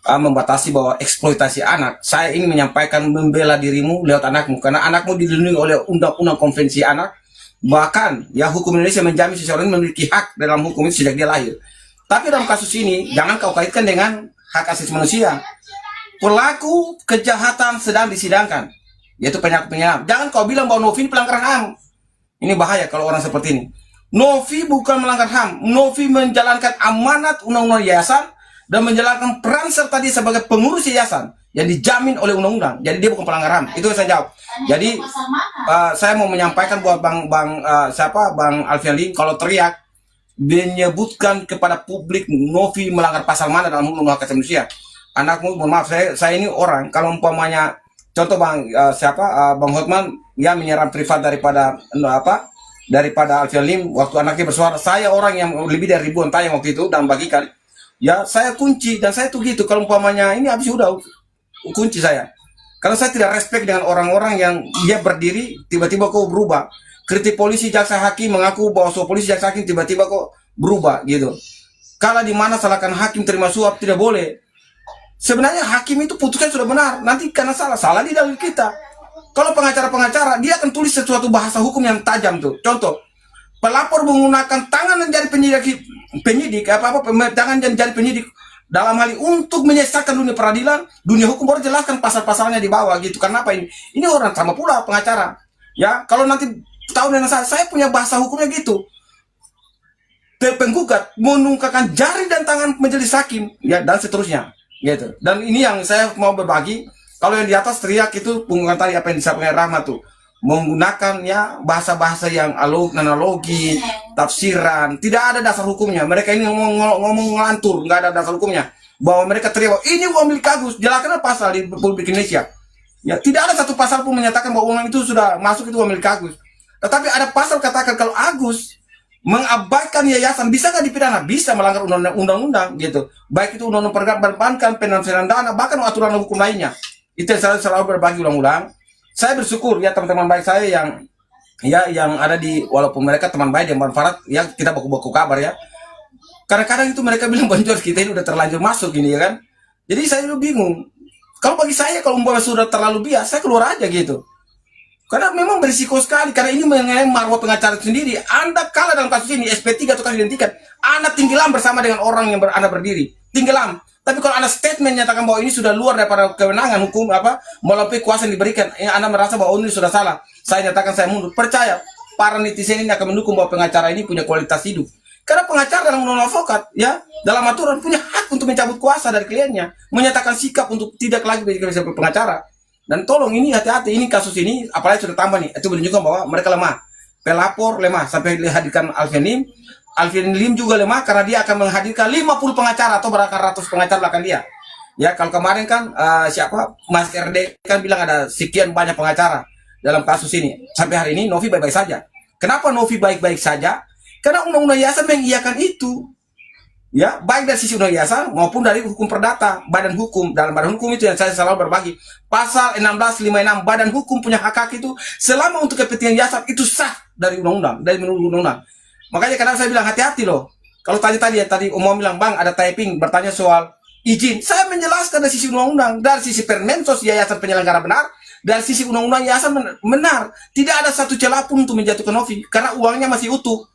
membatasi bahwa eksploitasi anak, saya ingin menyampaikan membela dirimu lewat anakmu, karena anakmu dilindungi oleh undang-undang konvensi anak. Bahkan ya hukum Indonesia menjamin seseorang memiliki hak dalam hukum itu sejak dia lahir. Tapi dalam kasus ini jangan kau kaitkan dengan hak asasi manusia. Pelaku kejahatan sedang disidangkan, yaitu penyakit. Jangan kau bilang bahwa Novi ini pelanggaran HAM. Ini bahaya kalau orang seperti ini. Novi bukan melanggar HAM. Novi menjalankan amanat undang-undang yayasan dan menjalankan peran serta dia sebagai pengurus yayasan yang dijamin oleh undang-undang. Jadi dia bukan pelanggar HAM. Itu yang saya jawab. Jadi saya mau menyampaikan buat Bang Alvin Lim, kalau teriak menyebutkan kepada publik Novi melanggar pasal mana dalam undang-undang hak asasi manusia. Anakmu, mohon maaf, saya ini orang, kalau umpamanya contoh Bang Bang Hotman ya menyerang privat daripada Alvin Lim waktu anaknya bersuara. Saya orang yang lebih dari ribuan tayang waktu itu dan bagikan, ya saya kunci dan saya tuh gitu. Kalau umpamanya ini habis udah kunci saya. Kalau saya tidak respect dengan orang-orang yang dia berdiri tiba-tiba kok berubah. Kritik polisi, jaksa, hakim mengaku bahwa polisi, jaksa, hakim tiba-tiba kok berubah gitu. Kalau di mana salahkan hakim terima suap tidak boleh. Sebenarnya hakim itu putuskan sudah benar. Nanti karena salah di dalil kita. Kalau pengacara-pengacara dia akan tulis sesuatu bahasa hukum yang tajam tuh. Contoh, pelapor menggunakan tangan dan jari penyidik tangan dan jari penyidik dalam hal ini untuk menyesatkan dunia peradilan, dunia hukum, baru jelaskan pasal-pasalnya di bawah gitu. Kenapa ini? Ini orang sama pula pengacara. Ya, kalau nanti tahu dengan saya punya bahasa hukumnya gitu. Penggugat menungkapkan jari dan tangan majelis hakim, ya dan seterusnya, gitu. Dan ini yang saya mau berbagi. Kalau yang di atas teriak itu penggugat tadi apa yang disampaikan Rahmat tuh, menggunakan ya bahasa-bahasa yang analogi, tafsiran, tidak ada dasar hukumnya. Mereka ini ngomong ngelantur, nggak ada dasar hukumnya. Bahwa mereka teriak, ini uang milik Agus, jelaskan pasal di Republik Indonesia. Ya, tidak ada satu pasal pun menyatakan bahwa uang itu sudah masuk itu uang milik Agus. Tetapi ada pasal katakan kalau Agus mengabaikan yayasan bisa nggak dipidana? Bisa, melanggar undang-undang gitu. Baik itu undang-undang perbankan, pendanaan dana, bahkan aturan hukum lainnya. Itu yang saya selalu berbagi ulang-ulang. Saya bersyukur ya teman-teman baik saya yang ada di, walaupun mereka teman baik yang bermanfaat ya, kita baku-baku kabar ya. Kadang-kadang itu mereka bilang Bang George kita ini udah terlanjur masuk ini ya kan. Jadi saya juga bingung. Kalau bagi saya kalau umpamanya sudah terlalu bias, saya keluar aja gitu. Karena memang berisiko sekali, karena ini mengenai marwah pengacara sendiri. Anda kalah dalam kasus ini, SP3 atau kasus identikan, Anda tenggelam bersama dengan orang yang Anda berdiri. Tenggelam. Tapi kalau Anda statement menyatakan bahwa ini sudah luar daripada kewenangan hukum, melampaui kuasa yang diberikan, Anda merasa bahwa ini sudah salah, saya nyatakan saya mundur. Percaya, para netizen ini akan mendukung bahwa pengacara ini punya kualitas hidup. Karena pengacara dalam undang-undang advokat, ya, dalam aturan punya hak untuk mencabut kuasa dari kliennya, menyatakan sikap untuk tidak lagi menjadi pengacara. Dan tolong ini hati-hati, ini kasus ini apalagi sudah tambah nih, itu menunjukkan bahwa mereka lemah. Pelapor lemah sampai dihadirkan Alvin Lim. Alvin Lim juga lemah karena dia akan menghadirkan 50 pengacara atau beratus pengacara belakang dia. Ya, kalau kemarin kan Mas RD kan bilang ada sekian banyak pengacara dalam kasus ini. Sampai hari ini Novi baik-baik saja. Kenapa Novi baik-baik saja? Karena undang-undang yayasan mengiyakan itu. Ya, baik dari sisi undang yayasan maupun dari hukum perdata, badan hukum. Dalam badan hukum itu yang saya selalu berbagi. Pasal 1656, badan hukum punya hak itu selama untuk kepentingan yayasan itu sah dari undang-undang, dari menurut undang-undang. Makanya kadang saya bilang hati-hati loh. Kalau tadi umum bilang Bang ada typing bertanya soal izin, saya menjelaskan dari sisi undang-undang, dari sisi Permensos yayasan penyelenggara benar, dari sisi undang-undang yayasan benar, tidak ada satu celah pun untuk menjatuhkan Novi karena uangnya masih utuh.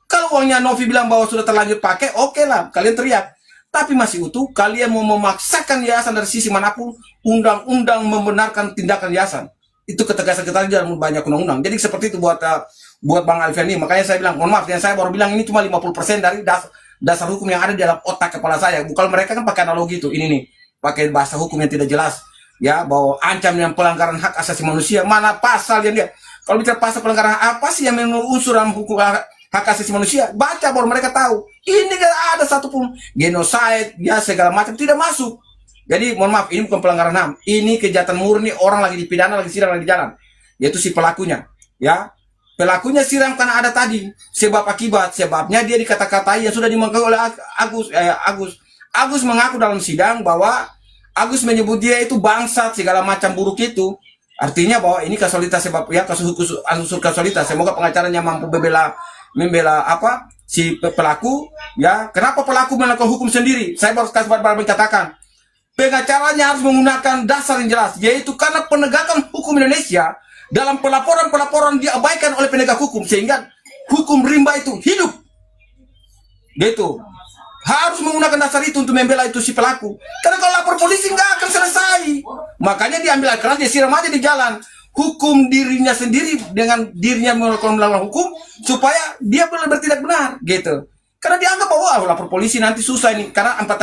Kalau uangnya Novi bilang bahwa sudah terlanjur pakai, oke lah, kalian teriak. Tapi masih utuh, kalian mau memaksakan yayasan dari sisi manapun, undang-undang membenarkan tindakan yayasan. Itu ketegasan kita dalam banyak undang-undang. Jadi seperti itu buat Bang Alfian ini. Makanya saya bilang, mohon maaf, yang saya baru bilang ini cuma 50% dari dasar hukum yang ada di dalam otak kepala saya. Bukan mereka kan pakai analogi itu, ini nih, pakai bahasa hukum yang tidak jelas. Ya, bahwa ancam yang pelanggaran hak asasi manusia, mana pasal yang dia. Kalau bicara pasal pelanggaran apa sih yang menurut unsur dalam hukum hak asasi manusia, baca baru mereka tahu. Ini gak ada satupun genocide, ya segala macam tidak masuk. Jadi mohon maaf, ini bukan pelanggaran HAM, ini kejahatan murni, orang lagi dipidana, lagi sidang, lagi jalan, yaitu si pelakunya. Ya, pelakunya siram karena ada tadi sebab akibat, sebabnya dia dikata-katai yang sudah dimengerti oleh Agus mengaku dalam sidang bahwa Agus menyebut dia itu bangsat, segala macam buruk itu. Artinya bahwa ini kasualitas sebab ya, kasus unsur kasualitas. Semoga pengacaranya mampu membela apa si pelaku ya. Kenapa pelaku melakukan hukum sendiri? Saya baru kasih katakan pengacaranya harus menggunakan dasar yang jelas, yaitu karena penegakan hukum Indonesia dalam pelaporan diabaikan oleh penegak hukum sehingga hukum rimba itu hidup. Gitu. Harus menggunakan dasar itu untuk membela itu si pelaku. Karena kalau lapor polisi nggak akan selesai. Makanya diambil air keras, dia siram aja di jalan. Hukum dirinya sendiri dengan dirinya melakukan hukum supaya dia bertindak benar, gitu. Karena dianggap bahwa lapor polisi nanti susah ini. Karena empat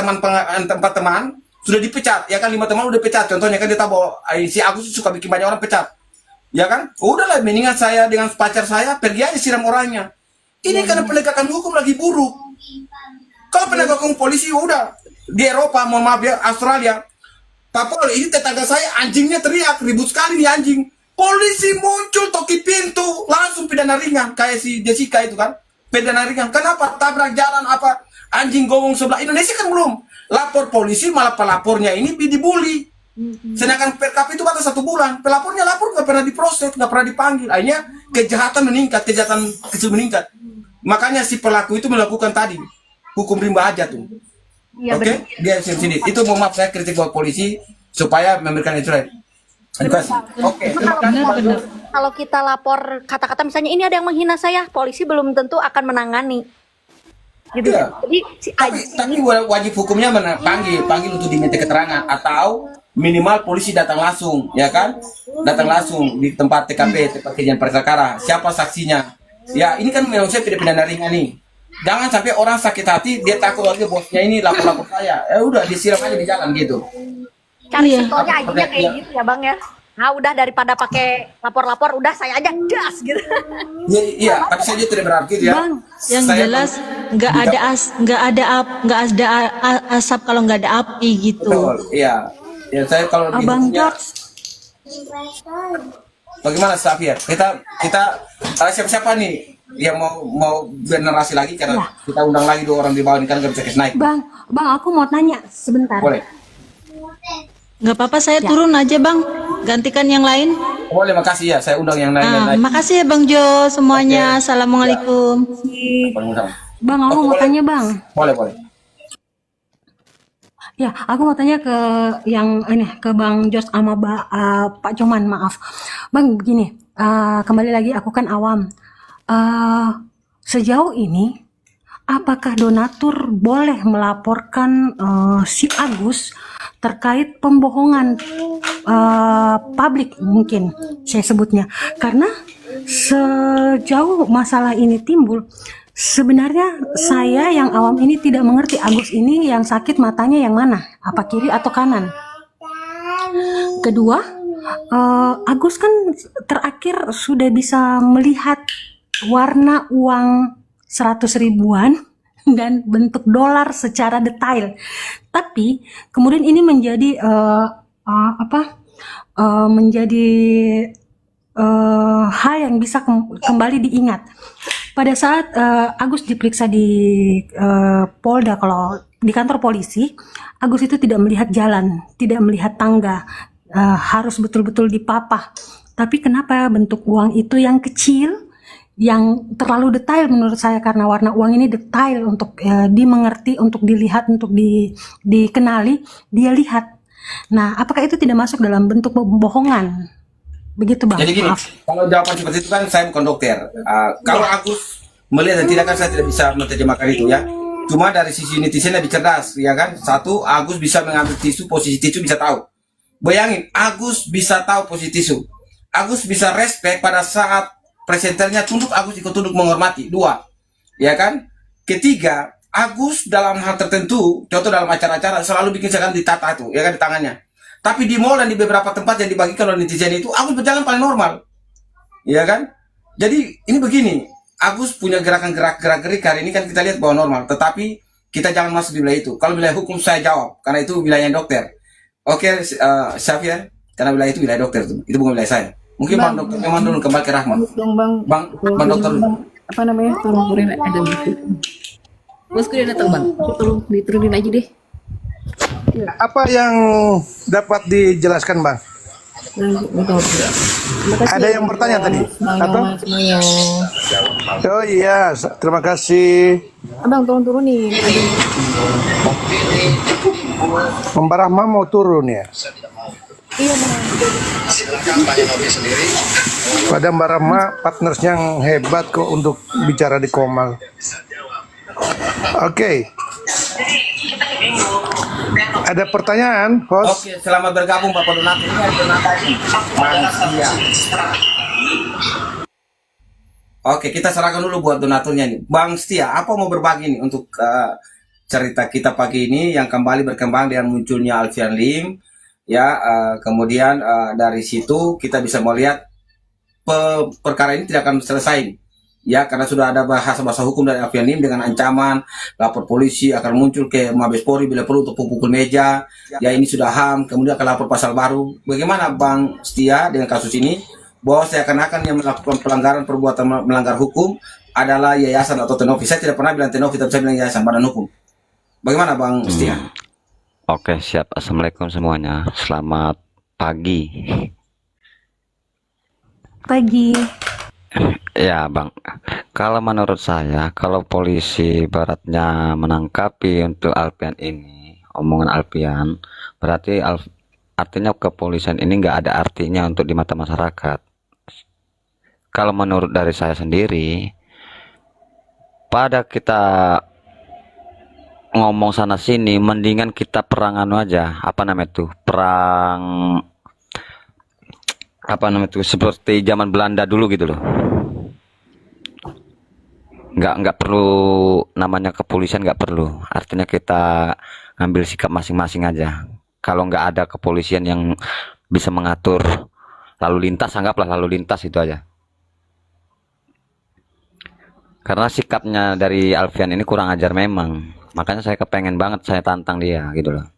teman sudah dipecat, ya kan 5 teman udah pecat. Contohnya kan dia tahu bahwa si Agus suka bikin banyak orang pecat, ya kan? Udahlah, mendingan saya dengan pacar saya pergi aja siram orangnya. Ini karena penegakan hukum lagi buruk. Kalau penegakan polisi udah di Eropa, mohon maaf ya, Australia, Papua ini tetangga saya anjingnya teriak ribut sekali nih anjing. Polisi muncul toki pintu langsung pidana ringan kayak si Jessica itu kan, pidana ringan. Kenapa? Tabrak jalan apa? Anjing gowong sebelah. Indonesia kan belum lapor polisi, malah pelapornya ini dibully. Sedangkan perkap itu batas 1 bulan, pelapornya lapor nggak pernah diproses, nggak pernah dipanggil. Akhirnya kejahatan meningkat, kejahatan kecil meningkat. Makanya si pelaku itu melakukan tadi hukum rimba aja tuh. Iya, Oke, dia sini. Itu mohon maaf saya kritik buat polisi supaya memberikan edukasi. Oke. Kalau kita lapor kata-kata misalnya ini ada yang menghina saya, polisi belum tentu akan menangani. Gitu. Iya. Jadi Tapi wajib hukumnya panggil untuk diminta keterangan atau minimal polisi datang langsung, ya kan? Datang langsung di tempat TKP, tempat kejadian perkara. Siapa saksinya? Ya, ini kan memang saya tidak pidana ringan nih. Jangan sampai orang sakit hati, dia takut lagi bosnya ini lapor-lapor saya. Ya udah disiram aja di jalan gitu. cari simpelnya aja kayak gitu ya Bang ya. Nah udah daripada pakai lapor-lapor, udah saya aja gas gitu. Iya, tapi saya juga tidak berarti ya. Bang, yang Saya jelas nggak ada asap kalau nggak ada api gitu. betul, iya. Ya saya kalau di Abang hukumnya- George, Bagaimana Safia? Kita siapa-siapa nih yang mau generasi lagi karena kita undang lagi 2 orang di bawah ini kan nggak bisa naik. Bang, aku mau tanya sebentar. Boleh. Nggak apa-apa, saya turun aja Bang, gantikan yang lain. Boleh, makasih ya. Saya undang yang lain. Makasih ya Bang Jo semuanya. Oke. Assalamualaikum. Bang, aku mau tanya Bang. Boleh. Ya, aku mau tanya ke ke Bang George sama Pak Coman, maaf. Bang, begini, kembali lagi aku kan awam. Sejauh ini, apakah donatur boleh melaporkan si Agus terkait pembohongan publik mungkin saya sebutnya? Karena sejauh masalah ini timbul, sebenarnya saya yang awam ini tidak mengerti Agus ini yang sakit matanya yang mana, apa kiri atau kanan. Kedua, Agus kan terakhir sudah bisa melihat warna uang 100 ribuan dan bentuk dolar secara detail. Tapi kemudian ini menjadi hal yang bisa kembali diingat. Pada saat Agus diperiksa di Polda, kalau di kantor polisi, Agus itu tidak melihat jalan, tidak melihat tangga, harus betul-betul dipapah. Tapi kenapa bentuk uang itu yang kecil, yang terlalu detail menurut saya, karena warna uang ini detail untuk dimengerti, untuk dilihat, untuk dikenali, dia lihat. Nah, apakah itu tidak masuk dalam bentuk pembohongan? Begitu Bang. Jadi gini, Maaf. kalau jawaban seperti itu kan saya bukan dokter. Kalau Agus melihat dan tidak kan saya tidak bisa menerjemahkan itu ya. Cuma dari sisi netizen lebih cerdas, ya kan? Satu, Agus bisa mengambil tisu, posisi tisu bisa tahu. Bayangin, Agus bisa tahu posisi tisu. Agus bisa respect pada saat presenternya tunduk, Agus ikut tunduk menghormati. Dua, ya kan? Ketiga, Agus dalam hal tertentu, contoh dalam acara-acara selalu bikin seakan ditata tuh, ya kan di tangannya. Tapi di mall dan di beberapa tempat yang dibagikan oleh netizen itu, Agus berjalan paling normal. Iya kan? Jadi ini begini, Agus punya gerak-gerik hari ini kan kita lihat bahwa normal. Tetapi kita jangan masuk di wilayah itu. Kalau wilayah hukum saya jawab, karena itu wilayah dokter. Oke, Syafir, karena wilayah itu wilayah dokter itu bukan wilayah saya. Mungkin Bang Dokter memang dulu kembali ke Rahmat. Dong Bang. Bang Dokter dulu. Apa namanya? Tolong turunin ada buku. Bosku dia datang Bang. Tolong diturunin aja deh. Ya, apa yang dapat dijelaskan Bang? Ada yang bertanya tadi? Atau? Semuanya. Oh iya, terima kasih. Abang tolong turunin. Mbak Rahma mau turun ya? Iya Bang. Pada Mbak Rahma partners yang hebat kok untuk bicara di Komal. Oke. Ada pertanyaan, host? Oke, selamat bergabung Bapak Donatur. Ini ada Donatur. Manusia. Oke, kita serahkan dulu buat donaturnya nih. Bang Setia, apa mau berbagi nih untuk cerita kita pagi ini yang kembali berkembang dengan munculnya Alfian Lim. Ya, kemudian dari situ kita bisa melihat perkara ini tidak akan selesai. Ya, karena sudah ada bahasa hukum dari Alfian Lim dengan ancaman lapor polisi akan muncul ke Mabes Polri bila perlu untuk pukul meja. Ya, ini sudah HAM, kemudian akan lapor pasal baru. Bagaimana Bang Setia dengan kasus ini? Bahwa seakan-akan yang melakukan pelanggaran perbuatan melanggar hukum adalah yayasan atau Tenovi. Saya tidak pernah bilang Tenovi, tapi saya bilang yayasan badan hukum. Bagaimana Bang Setia? Oke, siap. Assalamualaikum semuanya. Selamat pagi. Pagi. Ya, Bang. Kalau menurut saya, kalau polisi baratnya menangkapi untuk Alfian ini, omongan Alfian, berarti artinya kepolisian ini nggak ada artinya untuk di mata masyarakat. Kalau menurut dari saya sendiri, pada kita ngomong sana sini, mendingan kita perang anu aja, apa namanya tuh, perang apa namanya tuh, seperti zaman Belanda dulu gitu loh. Nggak perlu namanya kepolisian, nggak perlu, artinya kita ngambil sikap masing-masing aja. Kalau nggak ada kepolisian yang bisa mengatur lalu lintas, anggaplah lalu lintas itu aja. Karena sikapnya dari Alfian ini kurang ajar memang, makanya saya kepengen banget saya tantang dia gitu loh.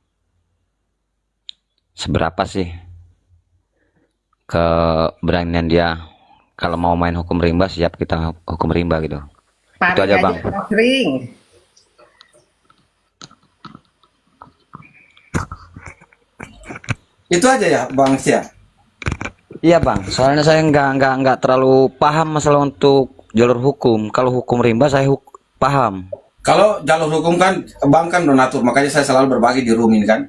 Seberapa sih keberanian dia kalau mau main hukum rimba, siap kita hukum rimba gitu. Itu aja Bang. Itu aja ya Bang Setia. Iya Bang, soalnya saya nggak terlalu paham masalah untuk jalur hukum. Kalau hukum rimba saya paham. Kalau jalur hukum kan Bang kan donatur, makanya saya selalu berbagi di room ini kan.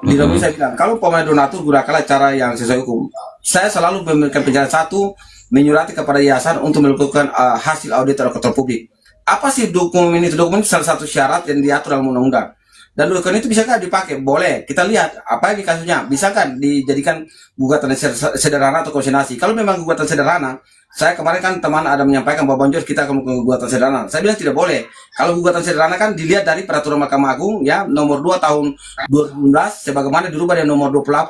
Di room ini saya bilang, kalau pemain donatur gunakanlah cara yang sesuai hukum. Saya selalu memberikan penjelasan satu, menyurati kepada yayasan untuk melakukan hasil audit terhadap kontrol publik. Apa sih dokumen ini? Dokumen itu salah satu syarat yang diatur dalam undang-undang. Dan dokumen itu bisa kan dipakai? Boleh. Kita lihat apa ini kasusnya. Bisa kan dijadikan gugatan sederhana atau konsentrasi. Kalau memang gugatan sederhana, saya kemarin kan teman ada menyampaikan bahwa Bang Jos kita akan melakukan gugatan sederhana. Saya bilang tidak boleh. Kalau gugatan sederhana kan dilihat dari peraturan Mahkamah Agung ya nomor 2 tahun 2019 sebagaimana dirubah dari nomor 4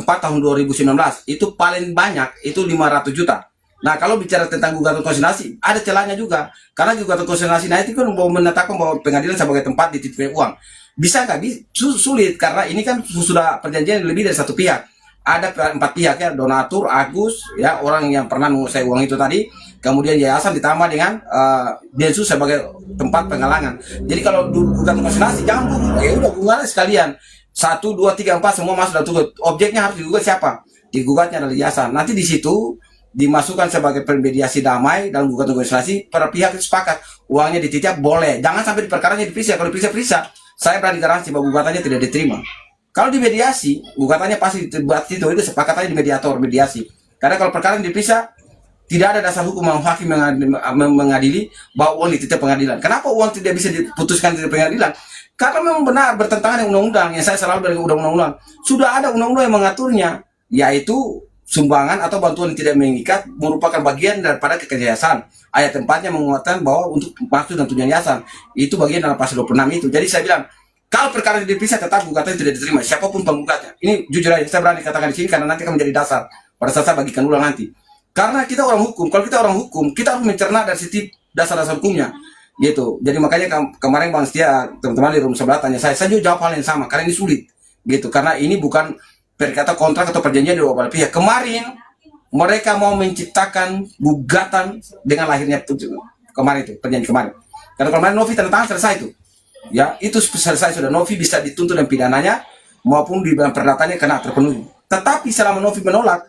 tahun 2019. Itu paling banyak itu 500 juta. Nah, kalau bicara tentang gugatan konsentrasi, ada celahnya juga. Karena gugatan konsentrasi, nah itu kan mau menetapkan bahwa pengadilan sebagai tempat dititipkan uang. Bisa nggak? Sulit, karena ini kan sudah perjanjian lebih dari satu pihak. Ada 4 pihak ya, donatur, Agus, ya orang yang pernah menguasai uang itu tadi. Kemudian yayasan ditambah dengan Densus sebagai tempat penggalangan. Jadi kalau gugatan konsentrasi, jangan ya udah gugatan sekalian. 1, 2, 3, 4 semua masuk dan turut. Objeknya harus digugat siapa? Digugatnya adalah yayasan. Nanti di situ dimasukkan sebagai mediasi damai dalam gugatan konsentrasi, para pihak sepakat uangnya dititip boleh, jangan sampai di perkaranya diperiksa. Kalau diperiksa saya berani garansi bahwa gugatannya tidak diterima. Kalau di mediasi, gugatannya pasti itu sepakatannya di mediasi. Karena kalau perkara yang dipisah, tidak ada dasar hukum hakim mengadili bahwa uang dititip pengadilan. Kenapa uang tidak bisa diputuskan di pengadilan? Karena memang benar bertentangan dengan undang-undang. Yang saya selalu dari undang-undang. Sudah ada undang-undang yang mengaturnya, yaitu sumbangan atau bantuan yang tidak mengikat merupakan bagian daripada keyayasan. Ayat 4-nya menguatkan bahwa untuk maksud dan tujuan yayasan itu bagian dalam pasal 26 itu. Jadi saya bilang, kalau perkara dipisah tetap gugatan tidak diterima siapapun penggugatnya. Ini jujur aja saya berani katakan di sini karena nanti akan menjadi dasar pada saat saya bagikan ulang nanti. Karena kita orang hukum, kalau kita orang hukum, kita harus mencerna dari setiap dasar-dasar hukumnya. Gitu. Jadi makanya kemarin Bang Setia, teman-teman di room sebelah tanya saya juga jawab hal yang sama karena ini sulit. Gitu. Karena ini bukan perkata kontrak atau perjanjian di dua belah pihak. Kemarin mereka mau menciptakan gugatan dengan lahirnya kemarin itu, perjanjian kemarin. Karena kemarin Novi tanda tangan selesai itu. Ya, itu selesai sudah. Novi bisa dituntut dan pidananya maupun di perdatanya kena terpenuhi. Tetapi selama Novi menolak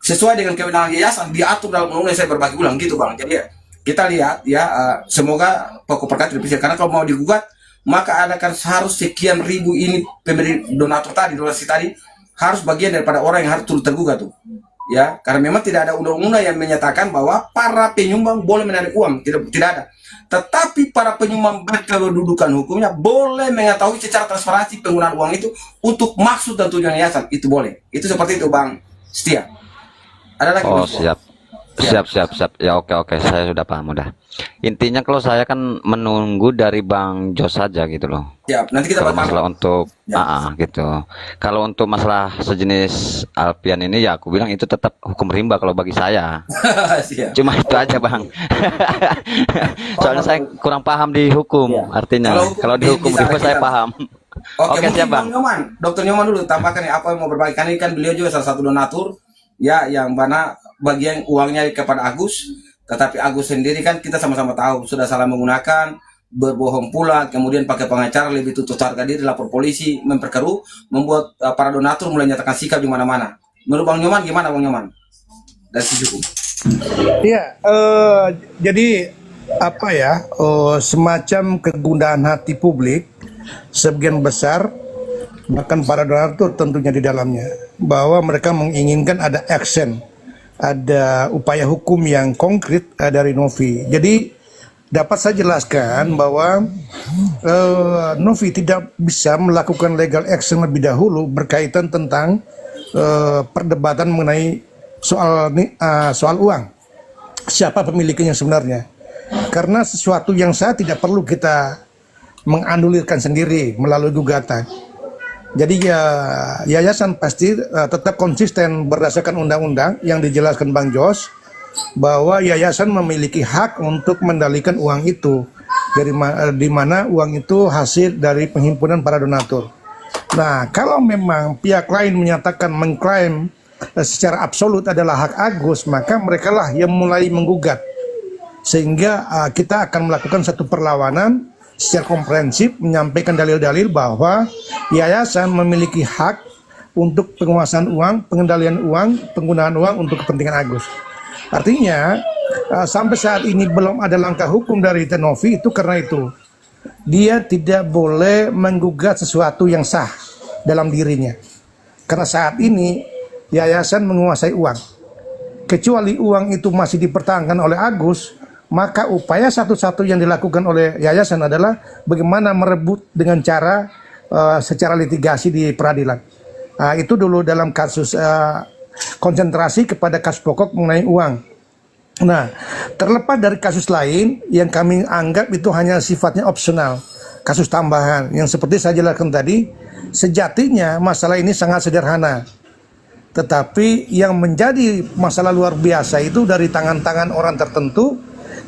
sesuai dengan kewenangan yayasan diatur dalam undang-undang saya berbagi ulang gitu Bang. Jadi kita lihat ya, semoga pokok perkara dipisah karena kalau mau digugat maka ada kan harus sekian ribu ini pemberi donatur tadi, donasi tadi harus bagian daripada orang yang harus turut tergugat tuh. Ya, karena memang tidak ada undang-undang yang menyatakan bahwa para penyumbang boleh menarik uang, tidak ada. Tetapi para penyumbang berkedudukan hukumnya boleh mengetahui secara transparansi penggunaan uang itu untuk maksud dan tujuan yayasan, itu boleh. Itu seperti itu Bang Setia. Ada lagi? Oh, siap. Siap. Ya, oke. Saya sudah paham udah. Intinya kalau saya kan menunggu dari Bang Jos saja gitu loh. Siap. Nanti kita Kalau bahas masalah untuk Ya. gitu. Kalau untuk masalah sejenis Alpian ini ya aku bilang itu tetap hukum rimba kalau bagi saya. Siap. Cuma itu aja Bang. Soalnya saya kurang paham di hukum. Ya. Artinya kalau di hukum bisa rimba saya kita- paham. Oke, Oke, mungkin siap Bang. Bang Nyoman, Dokter Nyoman dulu tambahkan ya apa yang mau berbagi. Karena ini kan beliau juga salah satu donatur ya yang mana bagian uangnya kepada Agus, tetapi Agus sendiri kan kita sama-sama tahu sudah salah menggunakan, berbohong pula, kemudian pakai pengacara lebih tutup harga diri, lapor polisi, memperkeruh, membuat para donatur mulai menyatakan sikap di mana-mana. Menurut Bang Nyoman gimana Bang Nyoman? Dari sisi hukum. Iya, jadi apa ya, semacam kegundahan hati publik sebagian besar bahkan para donatur tentunya di dalamnya bahwa mereka menginginkan ada action, ada upaya hukum yang konkret dari Novi. Jadi dapat saya jelaskan bahwa Novi tidak bisa melakukan legal action lebih dahulu berkaitan tentang perdebatan mengenai soal uang. Siapa pemiliknya sebenarnya? Karena sesuatu yang sah tidak perlu kita menganulirkan sendiri melalui gugatan. Jadi ya yayasan pasti tetap konsisten berdasarkan undang-undang yang dijelaskan Bang Jos bahwa yayasan memiliki hak untuk mendalikan uang itu di mana uang itu hasil dari penghimpunan para donatur. Nah, kalau memang pihak lain menyatakan mengklaim secara absolut adalah hak Agus, maka mereka lah yang mulai menggugat. Sehingga kita akan melakukan satu perlawanan secara komprehensif menyampaikan dalil-dalil bahwa yayasan memiliki hak untuk penguasaan uang, pengendalian uang, penggunaan uang untuk kepentingan Agus. Artinya sampai saat ini belum ada langkah hukum dari Novi itu karena itu dia tidak boleh menggugat sesuatu yang sah dalam dirinya. Karena saat ini yayasan menguasai uang. Kecuali uang itu masih dipertahankan oleh Agus, maka upaya satu-satu yang dilakukan oleh yayasan adalah bagaimana merebut dengan cara secara litigasi di peradilan. Itu dulu dalam kasus konsentrasi kepada kasus pokok mengenai uang. Nah, terlepas dari kasus lain yang kami anggap itu hanya sifatnya opsional, kasus tambahan yang seperti saya jelaskan tadi, sejatinya masalah ini sangat sederhana. Tetapi yang menjadi masalah luar biasa itu dari tangan-tangan orang tertentu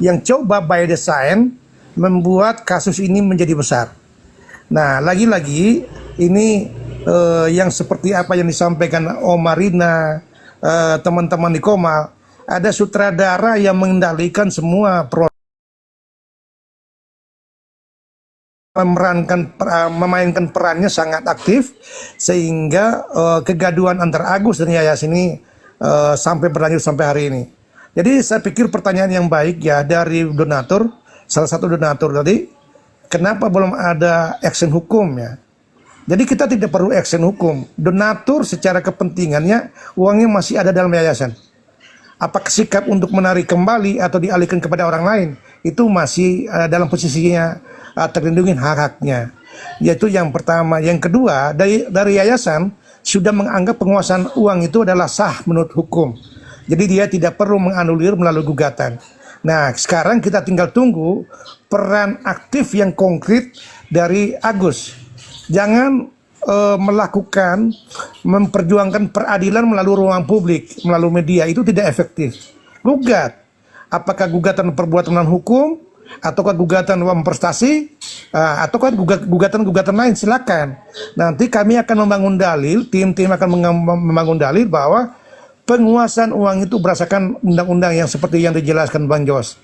yang coba by design membuat kasus ini menjadi besar. Nah, lagi-lagi ini yang seperti apa yang disampaikan Omarina, teman-teman di Komal, ada sutradara yang mengendalikan semua proses, memainkan perannya sangat aktif sehingga kegaduhan antara Agus dan yayasan ini sampai berlanjut sampai hari ini. Jadi saya pikir pertanyaan yang baik ya dari donatur, salah satu donatur tadi, kenapa belum ada action hukum ya? Jadi kita tidak perlu action hukum. Donatur secara kepentingannya uangnya masih ada dalam yayasan. Apakah sikap untuk menarik kembali atau dialihkan kepada orang lain itu masih dalam posisinya terlindungi hak-haknya. Yaitu yang pertama. Yang kedua, dari yayasan sudah menganggap penguasaan uang itu adalah sah menurut hukum. Jadi dia tidak perlu menganulir melalui gugatan. Nah, sekarang kita tinggal tunggu peran aktif yang konkret dari Agus. Jangan memperjuangkan peradilan melalui ruang publik, melalui media, itu tidak efektif. Gugat. Apakah gugatan perbuatan hukum, ataukah gugatan uang prestasi, ataukah gugatan-gugatan lain, silakan. Nanti kami akan membangun dalil, tim-tim akan membangun dalil bahwa penguasaan uang itu berdasarkan undang-undang yang seperti yang dijelaskan Bang Jos.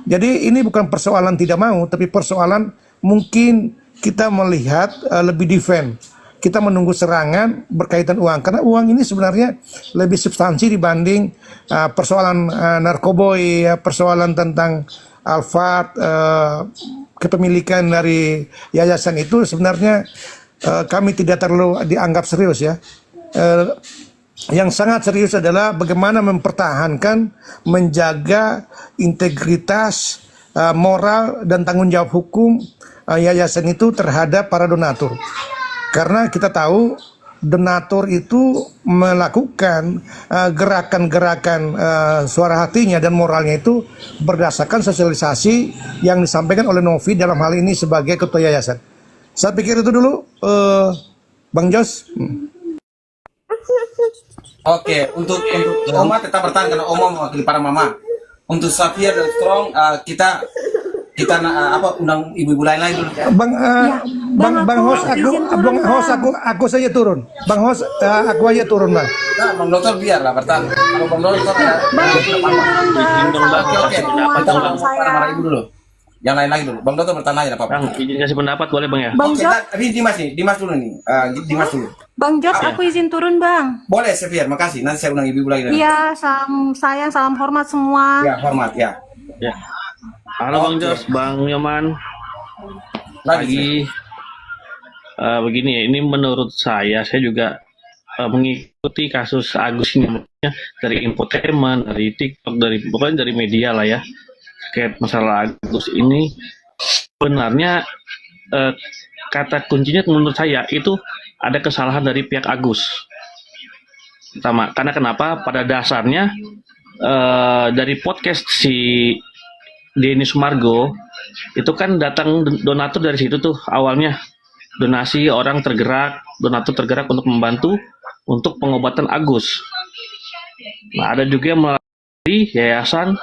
Jadi ini bukan persoalan tidak mau, tapi persoalan mungkin kita melihat lebih defend. Kita menunggu serangan berkaitan uang, karena uang ini sebenarnya lebih substansi dibanding persoalan narkoboy, persoalan tentang Alphard, kepemilikan dari yayasan itu sebenarnya kami tidak terlalu dianggap serius ya. Yang sangat serius adalah bagaimana mempertahankan, menjaga integritas, moral dan tanggung jawab hukum yayasan itu terhadap para donatur. Karena kita tahu donatur itu melakukan gerakan-gerakan suara hatinya dan moralnya itu berdasarkan sosialisasi yang disampaikan oleh Novi dalam hal ini sebagai ketua yayasan. Saya pikir itu dulu, Bang Jos. Oke, untuk Oma tetap bertahan karena Oma mewakili para mama. Untuk Safir dan Strong, kita undang ibu-ibu lain dulu. Bang Host, aku saja turun. Bang Host, aku aja turun, Bang. Nah, Bang Dokter biarlah bertahan. Kalau Bang Dokter oke. Kita marah ibu dulu. Yang lain lagi dulu. Bang Dokter bertahan aja apa-apa. Bang, izin kasih pendapat boleh Bang ya? Bang Oke, Jos, tapi Dimas dulu nih. Dimas dulu. Bang Jos, aku izin turun Bang. Boleh, Safir, makasih. Nanti saya undang ibu-ibu lagi. Iya, salam sayang, salam hormat semua. Ya, hormat ya. Ya. Halo Bang Jos, Bang Nyoman. Lagi. Begini ya, ini menurut saya juga mengikuti kasus Agus ini dari infotainment, dari TikTok, pokoknya dari media lah ya. Terkait masalah Agus ini sebenarnya kata kuncinya menurut saya itu ada kesalahan dari pihak Agus. Pertama, karena kenapa? Pada dasarnya dari podcast si Denny Sumargo itu kan datang donatur dari situ tuh awalnya, donasi orang tergerak, donatur tergerak untuk membantu untuk pengobatan Agus. Nah, ada juga yang melalui yayasan